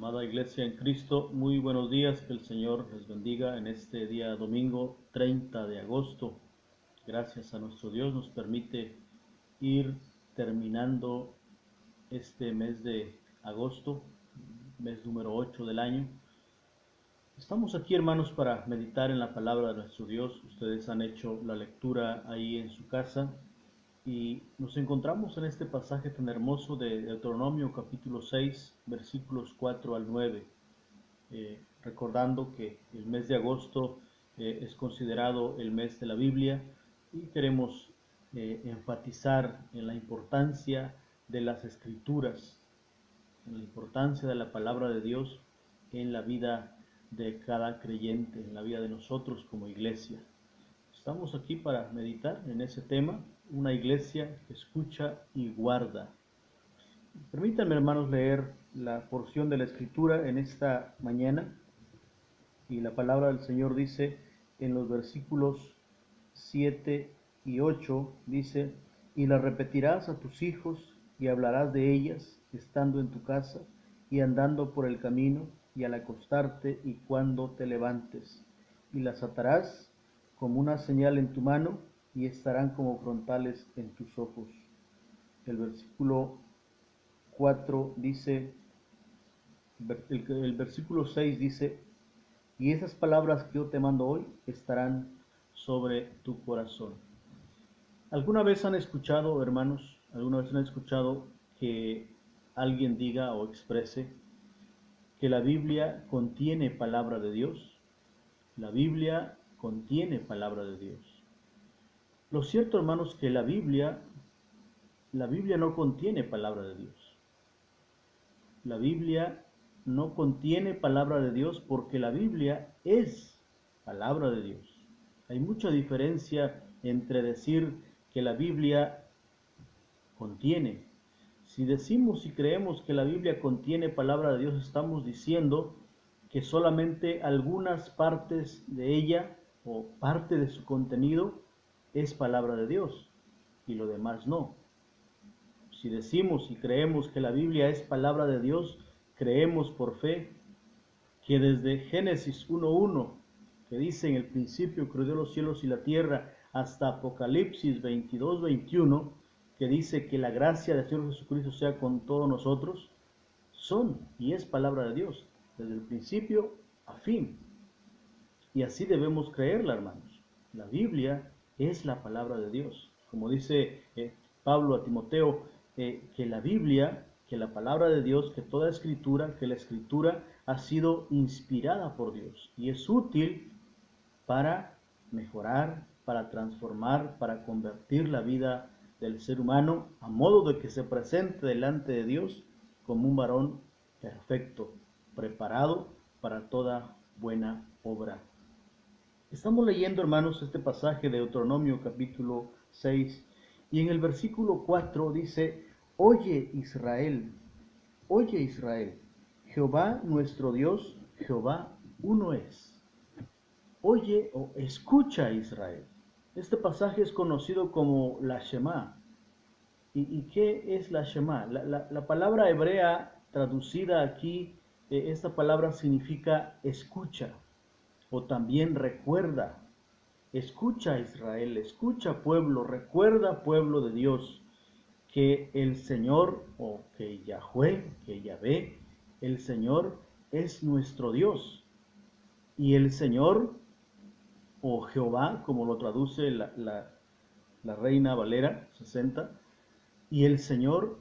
Amada Iglesia en Cristo, muy buenos días, que el Señor les bendiga en este día domingo 30 de agosto. Gracias a nuestro Dios nos permite ir terminando este mes de agosto, mes número 8 del año. Estamos aquí, hermanos, para meditar en la palabra de nuestro Dios. Ustedes han hecho la lectura ahí en su casa y nos encontramos en este pasaje tan hermoso de Deuteronomio capítulo 6, versículos 4 al 9. Recordando que el mes de agosto es considerado el mes de la Biblia y queremos enfatizar en la importancia de las escrituras, en la importancia de la palabra de Dios en la vida de cada creyente, en la vida de nosotros como iglesia. Estamos aquí para meditar en ese tema, una iglesia que escucha y guarda. Permítanme, hermanos, leer la porción de la Escritura en esta mañana. Y la palabra del Señor dice en los versículos 7 y 8, dice: y las repetirás a tus hijos y hablarás de ellas estando en tu casa y andando por el camino y al acostarte y cuando te levantes. Y las atarás como una señal en tu mano y estarán como frontales en tus ojos. El versículo 4 dice, el versículo 6 dice: y esas palabras que yo te mando hoy estarán sobre tu corazón. ¿Alguna vez han escuchado, hermanos, alguna vez han escuchado que alguien diga o exprese que la Biblia contiene palabra de Dios? La Biblia contiene palabra de Dios. Lo cierto, hermanos, que la Biblia no contiene palabra de Dios. La Biblia no contiene palabra de Dios porque la Biblia es palabra de Dios. Hay mucha diferencia entre decir que la Biblia contiene. Si decimos y creemos que la Biblia contiene palabra de Dios, estamos diciendo que solamente algunas partes de ella o parte de su contenido es palabra de Dios y lo demás no. Si decimos y creemos que la Biblia es palabra de Dios, creemos por fe que desde Génesis 1:1, que dice: en el principio creó Dios los cielos y la tierra, hasta Apocalipsis 22:21, que dice que la gracia del Señor Jesucristo sea con todos nosotros, son y es palabra de Dios, desde el principio a fin. Y así debemos creerla, hermanos. La Biblia es la palabra de Dios. Como dice Pablo a Timoteo, que la Biblia, que la palabra de Dios, que toda escritura, que la escritura ha sido inspirada por Dios y es útil para mejorar, para transformar, para convertir la vida del ser humano a modo de que se presente delante de Dios como un varón perfecto, preparado para toda buena obra. Estamos leyendo, hermanos, este pasaje de Deuteronomio capítulo 6 y en el versículo 4 dice: oye Israel, Jehová nuestro Dios, Jehová uno es. Oye o escucha, Israel. Este pasaje es conocido como la Shema. ¿Y qué es la Shema? La palabra hebrea traducida aquí, esta palabra significa escucha o también recuerda. Escucha, Israel, escucha, pueblo, recuerda, pueblo de Dios, que el Señor, o que Yahweh, que Yahvé, el Señor es nuestro Dios. Y el Señor, o Jehová, como lo traduce la Reina Valera 60, y el Señor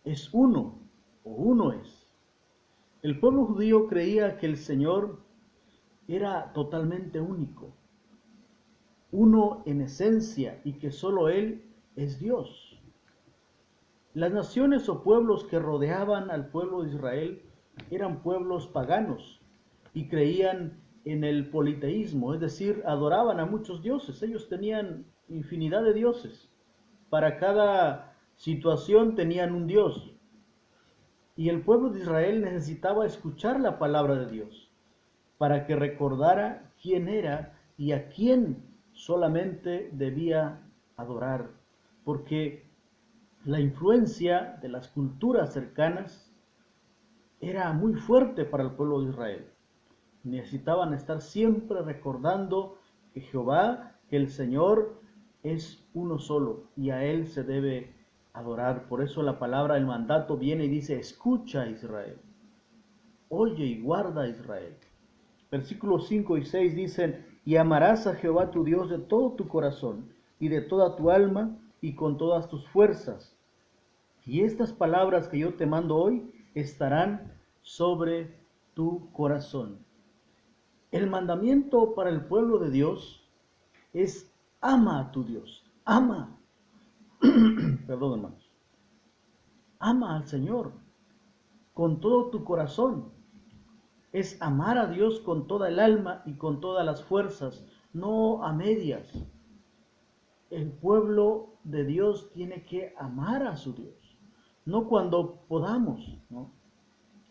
es uno, o uno es. El pueblo judío creía que el Señor era totalmente único, uno en esencia, y que solo Él es Dios. Las naciones o pueblos que rodeaban al pueblo de Israel eran pueblos paganos y creían en el politeísmo, es decir, adoraban a muchos dioses. Ellos tenían infinidad de dioses. Para cada situación tenían un dios. Y el pueblo de Israel necesitaba escuchar la palabra de Dios para que recordara quién era y a quién solamente debía adorar, porque la influencia de las culturas cercanas era muy fuerte para el pueblo de Israel. Necesitaban estar siempre recordando que Jehová, que el Señor es uno solo y a Él se debe adorar. Por eso la palabra, el mandato viene y dice, escucha Israel, oye y guarda Israel. Versículos 5 y 6 dicen, y amarás a Jehová tu Dios de todo tu corazón y de toda tu alma y con todas tus fuerzas. Y estas palabras que yo te mando hoy estarán sobre tu corazón. El mandamiento para el pueblo de Dios es ama a tu Dios, ama, perdón hermanos, ama al Señor con todo tu corazón. Es amar a Dios con toda el alma y con todas las fuerzas, no a medias. El pueblo de Dios tiene que amar a su Dios, no cuando podamos,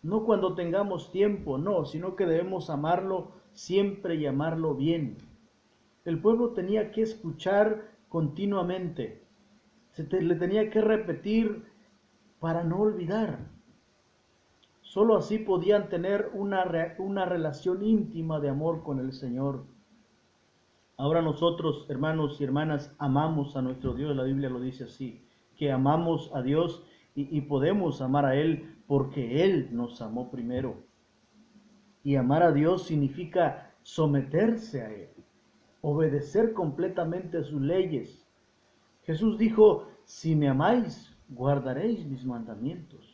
no cuando tengamos tiempo, no, sino que debemos amarlo siempre y amarlo bien. El pueblo tenía que escuchar continuamente, le tenía que repetir para no olvidar. Solo así podían tener una relación íntima de amor con el Señor. Ahora nosotros, hermanos y hermanas, amamos a nuestro Dios. La Biblia lo dice así, que amamos a Dios y podemos amar a Él porque Él nos amó primero. Y amar a Dios significa someterse a Él, obedecer completamente sus leyes. Jesús dijo, si me amáis, guardaréis mis mandamientos.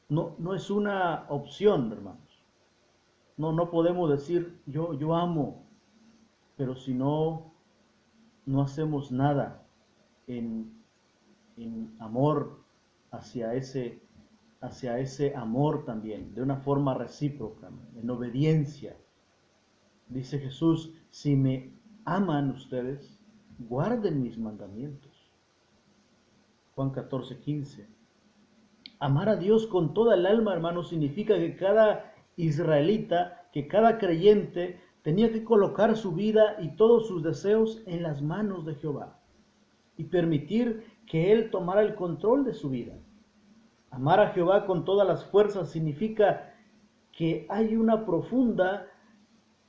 No es una opción, hermanos. No podemos decir, yo amo, pero si no hacemos nada en amor hacia ese amor también, de una forma recíproca, en obediencia. Dice Jesús, si me aman ustedes, guarden mis mandamientos. Juan 14:15. Amar a Dios con toda el alma, hermanos, significa que cada israelita, que cada creyente tenía que colocar su vida y todos sus deseos en las manos de Jehová y permitir que Él tomara el control de su vida. Amar a Jehová con todas las fuerzas significa que hay una profunda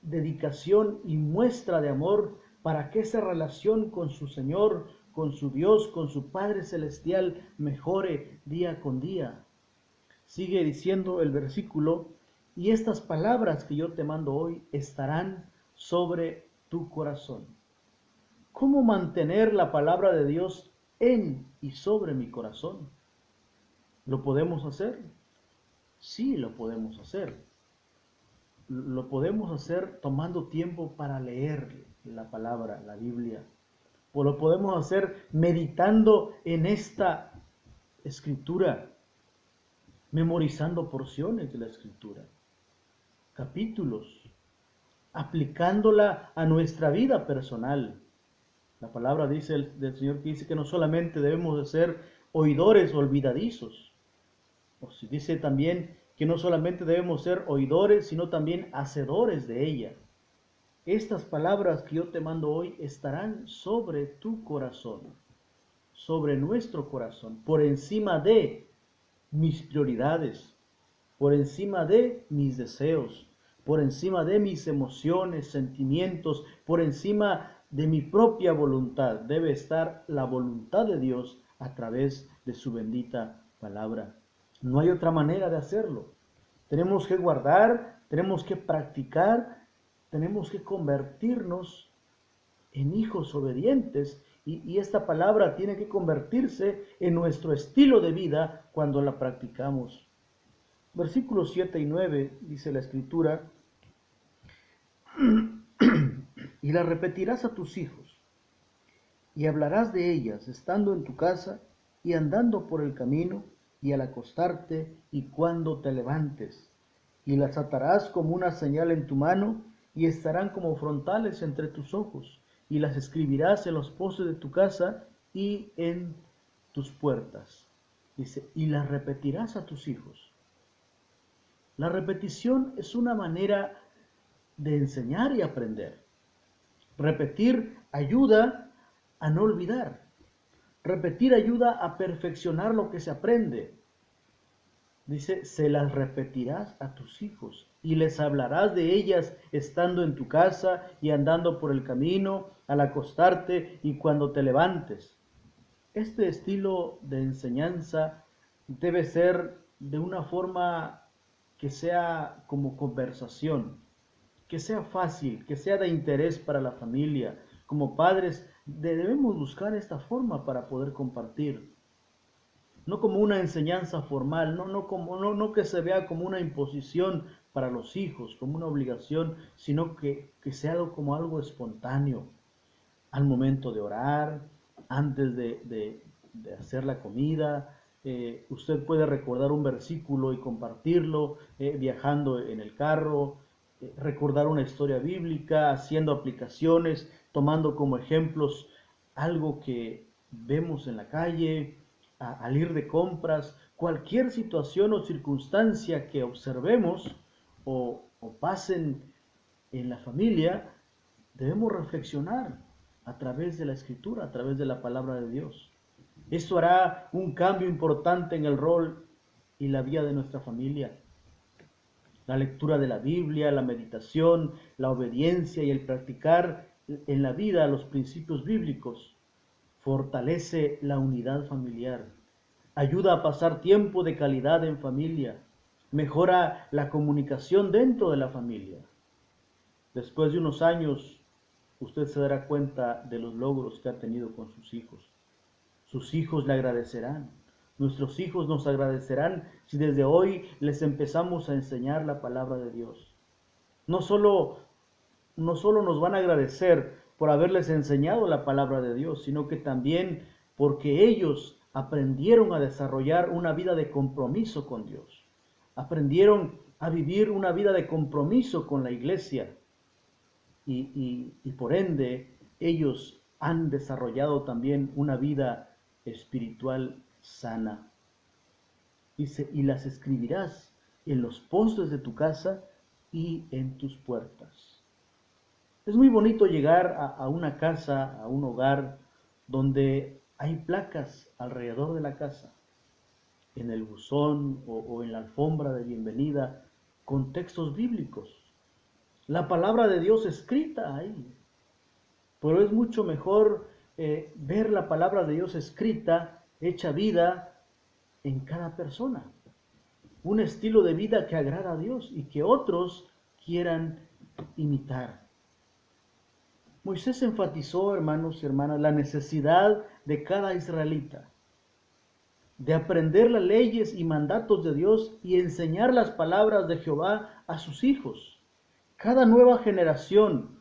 dedicación y muestra de amor para que esa relación con su Señor, con su Dios, con su Padre Celestial mejore día con día. Sigue diciendo el versículo, y estas palabras que yo te mando hoy estarán sobre tu corazón. ¿Cómo mantener la palabra de Dios en y sobre mi corazón? ¿Lo podemos hacer? Sí, lo podemos hacer. Lo podemos hacer tomando tiempo para leer la palabra, la Biblia. O lo podemos hacer meditando en esta escritura, memorizando porciones de la escritura, capítulos, aplicándola a nuestra vida personal. La palabra dice del Señor que dice que no solamente debemos de ser oidores olvidadizos, o se dice también que no solamente debemos ser oidores, sino también hacedores de ella. Estas palabras que yo te mando hoy estarán sobre tu corazón, sobre nuestro corazón, por encima de mis prioridades, por encima de mis deseos, por encima de mis emociones, sentimientos, por encima de mi propia voluntad. Debe estar la voluntad de Dios a través de su bendita palabra. No hay otra manera de hacerlo. Tenemos que guardar, tenemos que practicar, tenemos que convertirnos en hijos obedientes y esta palabra tiene que convertirse en nuestro estilo de vida cuando la practicamos. Versículos 7 y 9 dice la Escritura, y la repetirás a tus hijos, y hablarás de ellas estando en tu casa y andando por el camino y al acostarte y cuando te levantes, y las atarás como una señal en tu mano y estarán como frontales entre tus ojos, y las escribirás en los postes de tu casa y en tus puertas. Dice, y las repetirás a tus hijos. La repetición es una manera de enseñar y aprender. Repetir ayuda a no olvidar. Repetir ayuda a perfeccionar lo que se aprende. Dice, se las repetirás a tus hijos y les hablarás de ellas estando en tu casa y andando por el camino, al acostarte y cuando te levantes. Este estilo de enseñanza debe ser de una forma que sea como conversación, que sea fácil, que sea de interés para la familia. Como padres debemos buscar esta forma para poder compartir, no como una enseñanza formal, no que se vea como una imposición para los hijos, como una obligación, sino que sea algo como algo espontáneo, al momento de orar, antes de hacer la comida. Usted puede recordar un versículo y compartirlo, viajando en el carro, recordar una historia bíblica, haciendo aplicaciones, tomando como ejemplos algo que vemos en la calle, al ir de compras, cualquier situación o circunstancia que observemos o pasen en la familia, debemos reflexionar a través de la escritura, a través de la palabra de Dios. Esto hará un cambio importante en el rol y la vida de nuestra familia. La lectura de la Biblia, la meditación, la obediencia y el practicar en la vida los principios bíblicos fortalece la unidad familiar, ayuda a pasar tiempo de calidad en familia, mejora la comunicación dentro de la familia. Después de unos años, usted se dará cuenta de los logros que ha tenido con sus hijos. Sus hijos le agradecerán. Nuestros hijos nos agradecerán si desde hoy les empezamos a enseñar la palabra de Dios. No solo, no solo nos van a agradecer por haberles enseñado la palabra de Dios, sino que también porque ellos aprendieron a desarrollar una vida de compromiso con Dios. Aprendieron a vivir una vida de compromiso con la iglesia. Y por ende ellos han desarrollado también una vida espiritual sana. Dice, y las escribirás en los postes de tu casa y en tus puertas. Es muy bonito llegar a una casa, a un hogar, donde hay placas alrededor de la casa, en el buzón o en la alfombra de bienvenida, con textos bíblicos. La palabra de Dios escrita ahí. Pero es mucho mejor ver la palabra de Dios escrita, hecha vida en cada persona. Un estilo de vida que agrada a Dios y que otros quieran imitar. Moisés enfatizó, hermanos y hermanas, la necesidad de cada israelita de aprender las leyes y mandatos de Dios y enseñar las palabras de Jehová a sus hijos. Cada nueva generación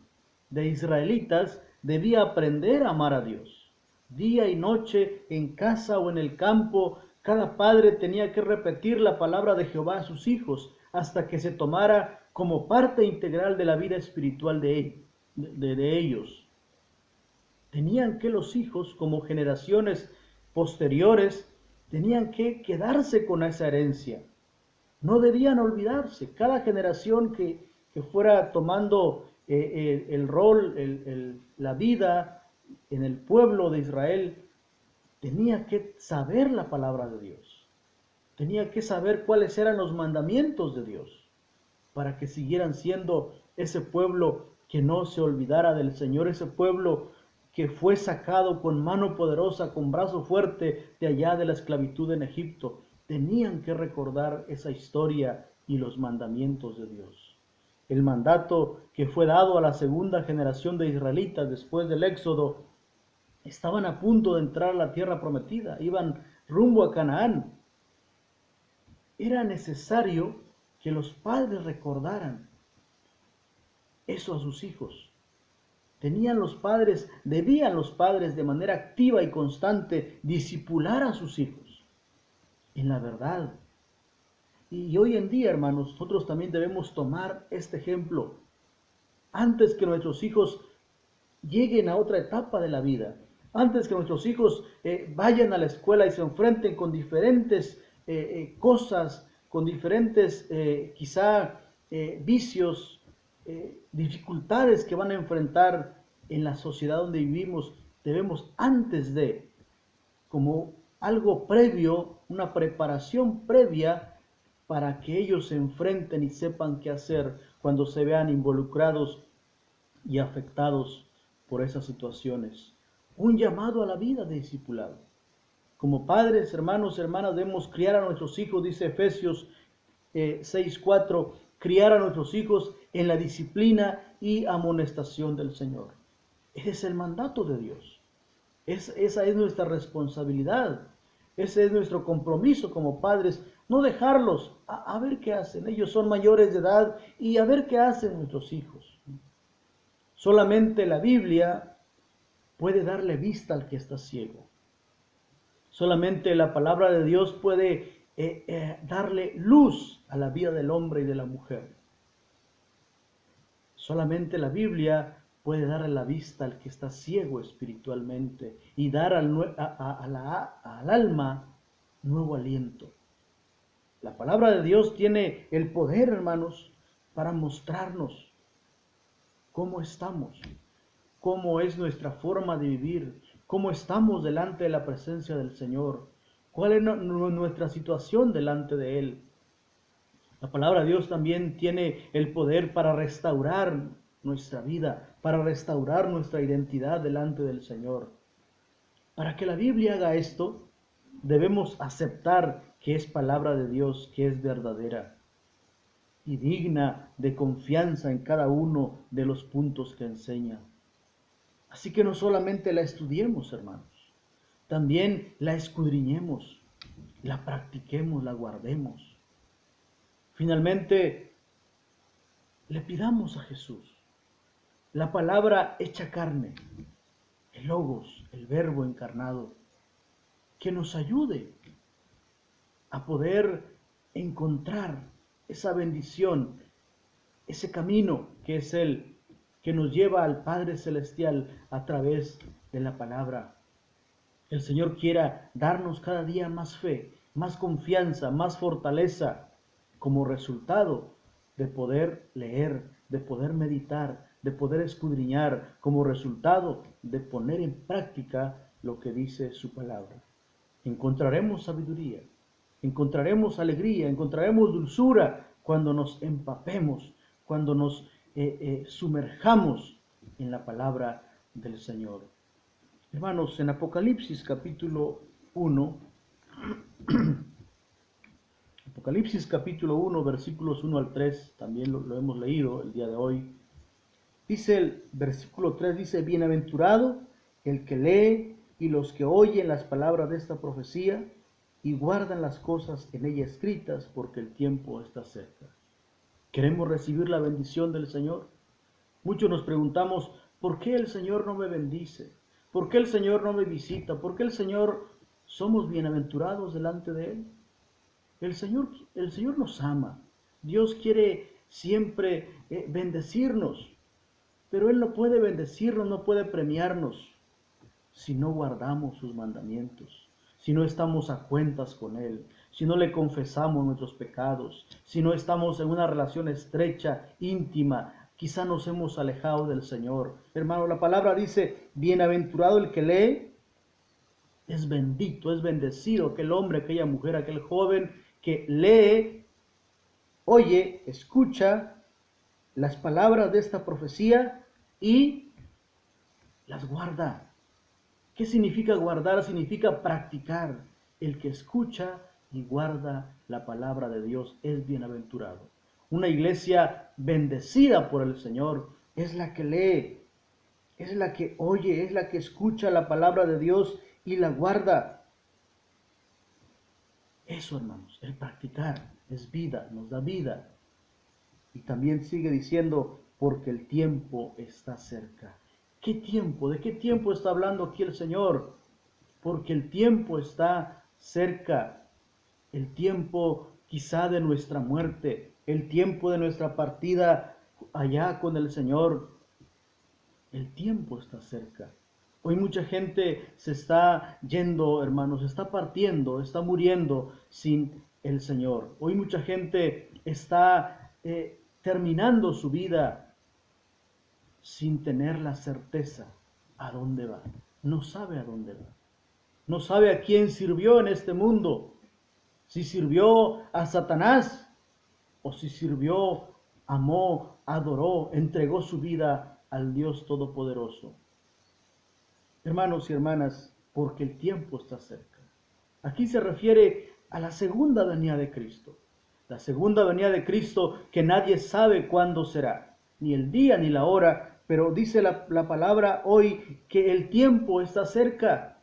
de israelitas debía aprender a amar a Dios. Día y noche, en casa o en el campo, cada padre tenía que repetir la palabra de Jehová a sus hijos hasta que se tomara como parte integral de la vida espiritual de ellos. Tenían que los hijos, como generaciones posteriores, tenían que quedarse con esa herencia. No debían olvidarse. Cada generación que fuera tomando el rol, la vida en el pueblo de Israel, tenía que saber la palabra de Dios. Tenía que saber cuáles eran los mandamientos de Dios, para que siguieran siendo ese pueblo que no se olvidara del Señor, ese pueblo que fue sacado con mano poderosa, con brazo fuerte de allá de la esclavitud en Egipto. Tenían que recordar esa historia y los mandamientos de Dios. El mandato que fue dado a la segunda generación de israelitas después del Éxodo, estaban a punto de entrar a la tierra prometida, iban rumbo a Canaán. Era necesario que los padres recordaran eso a sus hijos. Debían los padres de manera activa y constante discipular a sus hijos en la verdad. Y hoy en día, hermanos, nosotros también debemos tomar este ejemplo antes que nuestros hijos lleguen a otra etapa de la vida, antes que nuestros hijos vayan a la escuela y se enfrenten con diferentes cosas, con diferentes quizá vicios, dificultades que van a enfrentar en la sociedad donde vivimos. Debemos antes de, como algo previo, una preparación previa, para que ellos se enfrenten y sepan qué hacer cuando se vean involucrados y afectados por esas situaciones. Un llamado a la vida de discipulado. Como padres, hermanos, hermanas, debemos criar a nuestros hijos, dice Efesios 6:4, criar a nuestros hijos en la disciplina y amonestación del Señor. Ese es el mandato de Dios. Esa es nuestra responsabilidad. Ese es nuestro compromiso como padres. No dejarlos a ver qué hacen. Ellos son mayores de edad y a ver qué hacen nuestros hijos. Solamente la Biblia puede darle vista al que está ciego. Solamente la palabra de Dios puede darle luz a la vida del hombre y de la mujer. Solamente la Biblia puede darle la vista al que está ciego espiritualmente y dar al alma nuevo aliento. La palabra de Dios tiene el poder, hermanos, para mostrarnos cómo estamos, cómo es nuestra forma de vivir, cómo estamos delante de la presencia del Señor, cuál es nuestra situación delante de Él. La palabra de Dios también tiene el poder para restaurar nuestra vida, para restaurar nuestra identidad delante del Señor. Para que la Biblia haga esto, debemos aceptar que es palabra de Dios, que es verdadera y digna de confianza en cada uno de los puntos que enseña. Así que no solamente la estudiemos, hermanos, también la escudriñemos, la practiquemos, la guardemos. Finalmente, le pidamos a Jesús, la palabra hecha carne, el Logos, el Verbo encarnado, que nos ayude a poder encontrar esa bendición, ese camino que es el que nos lleva al Padre Celestial a través de la palabra. El Señor quiera darnos cada día más fe, más confianza, más fortaleza, como resultado de poder leer, de poder meditar, de poder escudriñar, como resultado de poner en práctica lo que dice su palabra. Encontraremos sabiduría, encontraremos alegría, encontraremos dulzura cuando nos empapemos, cuando nos sumerjamos en la palabra del Señor. Hermanos, en Apocalipsis capítulo 1, Apocalipsis capítulo 1, versículos 1 al 3, también lo hemos leído el día de hoy. Dice el versículo 3, dice, bienaventurado el que lee y los que oyen las palabras de esta profecía y guardan las cosas en ella escritas, porque el tiempo está cerca. ¿Queremos recibir la bendición del Señor? Muchos nos preguntamos, ¿por qué el Señor no me bendice? ¿Por qué el Señor no me visita? ¿Por qué el Señor somos bienaventurados delante de Él? El Señor nos ama. Dios quiere siempre bendecirnos, pero Él no puede bendecirnos, no puede premiarnos si no guardamos sus mandamientos, si no estamos a cuentas con Él, si no le confesamos nuestros pecados, si no estamos en una relación estrecha, íntima. Quizá nos hemos alejado del Señor. Hermano, la palabra dice, bienaventurado el que lee, es bendito, es bendecido aquel hombre, aquella mujer, aquel joven que lee, oye, escucha las palabras de esta profecía y las guarda. ¿Qué significa guardar? Significa practicar. El que escucha y guarda la palabra de Dios es bienaventurado. Una iglesia bendecida por el Señor es la que lee, es la que oye, es la que escucha la palabra de Dios y la guarda. Eso, hermanos, el practicar es vida, nos da vida. Y también sigue diciendo, porque el tiempo está cerca. ¿Qué tiempo? ¿De qué tiempo está hablando aquí el Señor? Porque el tiempo está cerca. El tiempo quizá de nuestra muerte, el tiempo de nuestra partida allá con el Señor. El tiempo está cerca. Hoy mucha gente se está yendo, hermanos, está partiendo, está muriendo sin el Señor. Hoy mucha gente está terminando su vida sin tener la certeza a dónde va. No sabe a dónde va. No sabe a quién sirvió en este mundo. si sirvió a Satanás o si sirvió, amó, adoró, entregó su vida al Dios Todopoderoso. Hermanos y hermanas, porque el tiempo está cerca. Aquí se refiere a la segunda venida de Cristo. La segunda venida de Cristo que nadie sabe cuándo será, ni el día ni la hora, pero dice la palabra hoy que el tiempo está cerca.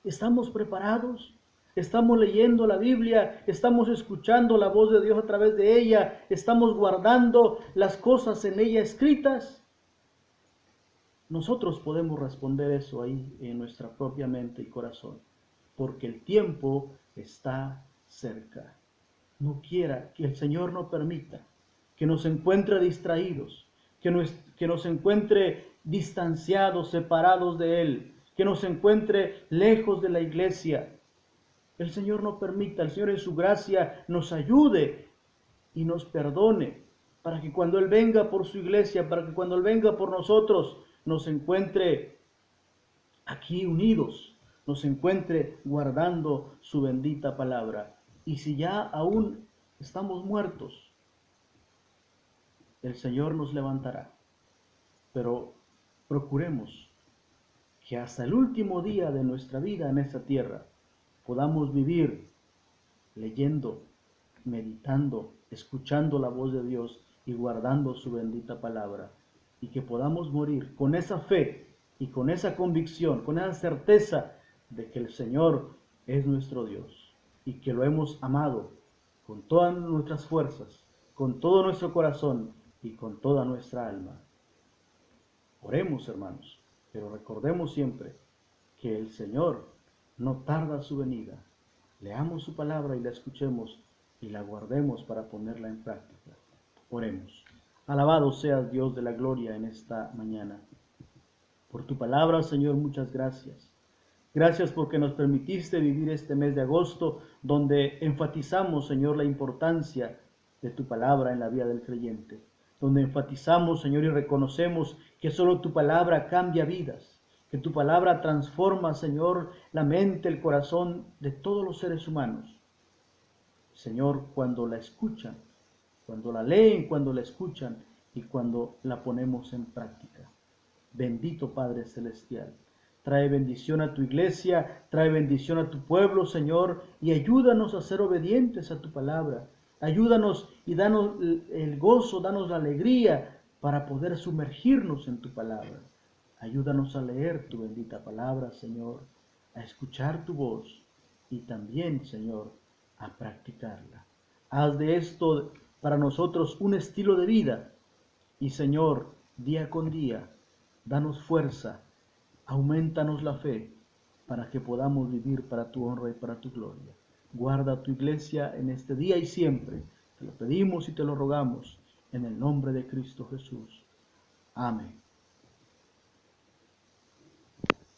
¿Estamos preparados? ¿Estamos leyendo la Biblia? ¿Estamos escuchando la voz de Dios a través de ella? ¿Estamos guardando las cosas en ella escritas? Nosotros podemos responder eso ahí en nuestra propia mente y corazón, porque el tiempo está cerca. No quiera que el Señor no permita que nos encuentre distraídos, que nos encuentre distanciados, separados de Él, que nos encuentre lejos de la iglesia. El Señor no permita, el Señor en su gracia nos ayude y nos perdone, para que cuando Él venga por su iglesia, para que cuando Él venga por nosotros, nos encuentre aquí unidos, nos encuentre guardando su bendita palabra. Y si ya aún estamos muertos, el Señor nos levantará. Pero procuremos que hasta el último día de nuestra vida en esta tierra podamos vivir leyendo, meditando, escuchando la voz de Dios y guardando su bendita palabra. Y que podamos morir con esa fe y con esa convicción, con esa certeza de que el Señor es nuestro Dios y que lo hemos amado con todas nuestras fuerzas, con todo nuestro corazón y con toda nuestra alma. Oremos, hermanos, pero recordemos siempre que el Señor no tarda su venida. Leamos su palabra y la escuchemos y la guardemos para ponerla en práctica. Oremos. Alabado seas, Dios de la gloria, en esta mañana. Por tu palabra, Señor, muchas gracias. Gracias porque nos permitiste vivir este mes de agosto, donde enfatizamos, Señor, la importancia de tu palabra en la vida del creyente. Donde enfatizamos, Señor, y reconocemos que solo tu palabra cambia vidas, que tu palabra transforma, Señor, la mente, el corazón de todos los seres humanos. Señor, cuando la escuchan, cuando la leen, cuando la escuchan y cuando la ponemos en práctica. Bendito Padre Celestial, trae bendición a tu iglesia, trae bendición a tu pueblo, Señor, y ayúdanos a ser obedientes a tu palabra. Ayúdanos y danos el gozo, danos la alegría para poder sumergirnos en tu palabra. Ayúdanos a leer tu bendita palabra, Señor, a escuchar tu voz y también, Señor, a practicarla. Haz de esto para nosotros un estilo de vida y, Señor, día con día, danos fuerza, aumentanos la fe para que podamos vivir para tu honra y para tu gloria. Guarda tu iglesia en este día y siempre. Te lo pedimos y te lo rogamos en el nombre de Cristo Jesús. Amén.